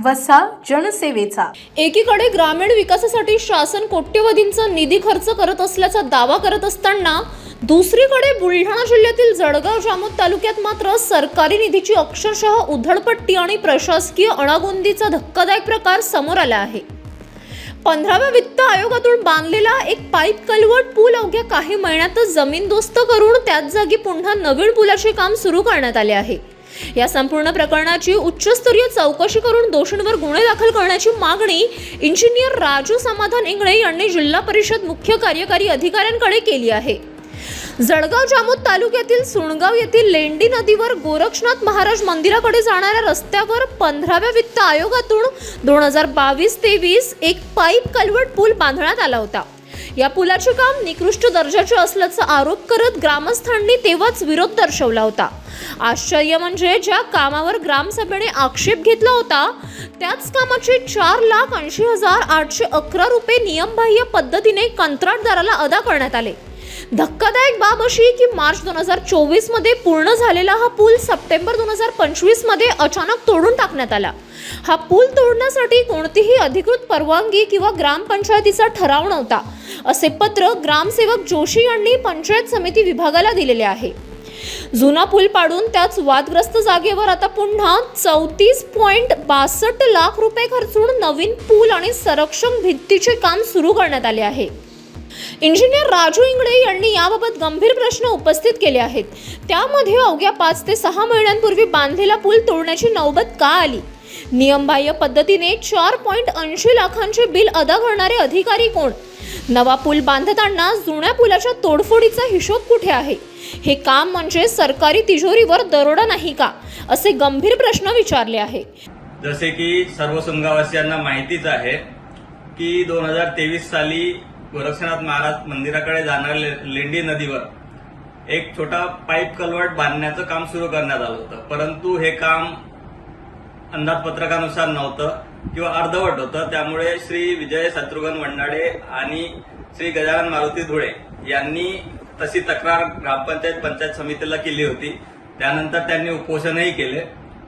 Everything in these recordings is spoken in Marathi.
वसा जनसेवेचा। एकीकडे ग्रामीण विकासासाठी शासन कोट्यवधींचा निधी खर्च करत असल्याचा दावा करत असताना दुसरीकडे बुलढाणा जिल्ह्यातील जळगाव जामोद तालुक्यात मात्र सरकारी निधीची अक्षरशः उधळपट्टी आणि प्रशासकीय अणागोंदीचा धक्कादायक प्रकार समोर आला आहे। 15व्या वित्त आयोगातून बांधलेला एक पाईप कल्वर्ट पूल अवघ्या काही महिन्यातच जमीनदोस्त करून त्याच जागी पुन्हा नवीन पुलाचे काम सुरू करण्यात आले आहे। या संपूर्ण प्रकरणाची उच्चस्तरीय चौकशी करून दोषींवर गुन्हे दाखल करण्याची मागणी इंजिनियर राजू समाधान इंगळे यांनी जिल्हा परिषद मुख्य कार्यकारी अधिकाऱ्यांकडे केली आहे। जळगाव जामोद तालुक्यातील सुणगाव येथील लेंडी नदीवर गोरक्षनाथ महाराज मंदिराकडे जाणाऱ्या रस्त्यावर 15व्या वित्त आयोगातून 2022-23 एक पाईप कल्वर्ट पूल बांधण्यात आला होता। या पुलाचे काम निकृष्ट दर्जाचे असल्याचा आरोप करत ग्रामस्थांनी तेव्हाच विरोध दर्शवला होता। आश्चर्य म्हणजे ज्या कामावर ग्रामसभेने आक्षेप घेतला होता त्याच कामाचे 4,80,811 रुपये नियमबाह्य पद्धतीने कंत्राटदाराला अदा करण्यात आले। धक्कादायक बाब अशी की मार्च 2024 मध्ये पूर्ण झालेला हा पूल सप्टेंबर 2025 मध्ये अचानक तोडून टाकण्यात आला। हा पूल तोडण्यासाठी कोणतीही अधिकृत परवानगी किंवा ग्रामपंचायतीचा ठराव नव्हता असे पत्र ग्रामसेवक जोशी यांनी पंचायत समिती विभागाला दिलेले आहे। जुना पूल पाडून त्याच वादग्रस्त जागेवर आता पुन्हा 34.62 लाख रुपये खर्चून नवीन पूल आणि संरक्षण भिंतीचे काम सुरू करण्यात आले आहे। इंजिनियर राजू इंगळे यांनी याबाबत गंभीर प्रश्न उपस्थित केले आहेत। त्यामध्ये अवघ्या 5 ते 6 महिन्यांपूर्वी बांधलेला पूल तोडण्याची नौबत का आली? नियमबाह्य पद्धतीने 4.80 लाखांचे बिल अदा करणारे अधिकारी कोण? नवा पूल बांधताना जुन्या पुलाच्या तोडफोडीचा हिशोब कुठे आहे? हे काम म्हणजे सरकारी तिजोरीवर दरोडा नाही का? असे गंभीर प्रश्न विचारले आहे। जसे की सर्व सुंगावासियांना माहितीच आहे की 2023 साली गोरक्षनाथ महाराज मंदिराकडे जाणाऱ्या लेंडी नदीवर एक छोटा पाईप कल्वर्ट बांधण्याचं काम सुरू करण्यात आलं होतं, परंतु हे काम अंदाजपत्रकानुसार नव्हतं किंवा अर्धवट होतं। त्यामुळे श्री विजय शत्रुघ्न वंडाडे आणि श्री गजानन मारुती धुळे यांनी तशी तक्रार ग्रामपंचायत पंचायत समितीला केली होती। त्यानंतर त्यांनी उपोषणही केले।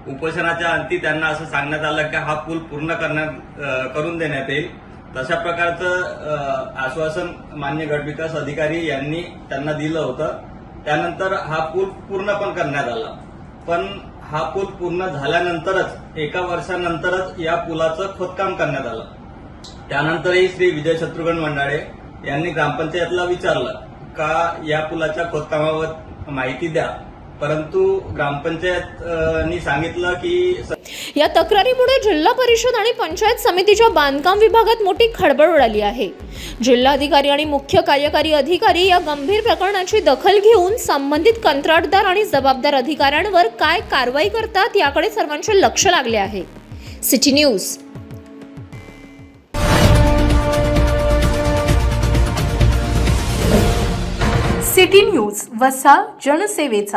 उपोषणाच्या अंती त्यांना असं सांगण्यात आलं की हा पूल पूर्ण करून देण्यात येईल। तशा प्रकारचं आश्वासन मान्य गटविकास अधिकारी यांनी त्यांना दिलं होतं। त्यानंतर हा पूल पूर्ण पण करण्यात आला, पण हा पूल पूर्ण झाल्यानंतरच 1 वर्षानंतरच या पुलाचं खोदकाम करण्यात आलं। त्यानंतरही श्री विजय शत्रुघ्न वंडाडे यांनी ग्रामपंचायतला विचारलं का या पुलाच्या खोदकामाबाबत माहिती द्या, परंतु ग्रामपंचायतनी सांगितलं की या तक्रारीमुळे जिल्हा परिषद आणि पंचायत समितीच्या बांधकाम विभागात मोठी खळबळ उडाली आहे। जिल्हाधिकारी आणि मुख्य कार्यकारी अधिकारी या गंभीर प्रकरणाची दखल घेऊन संबंधित कंत्राटदार आणि जबाबदार अधिकाऱ्यांवर काय कारवाई करतात याकडे सर्वांचे लक्ष लागले आहे। City news. सिटी न्यूज वसा जनसेवेचा।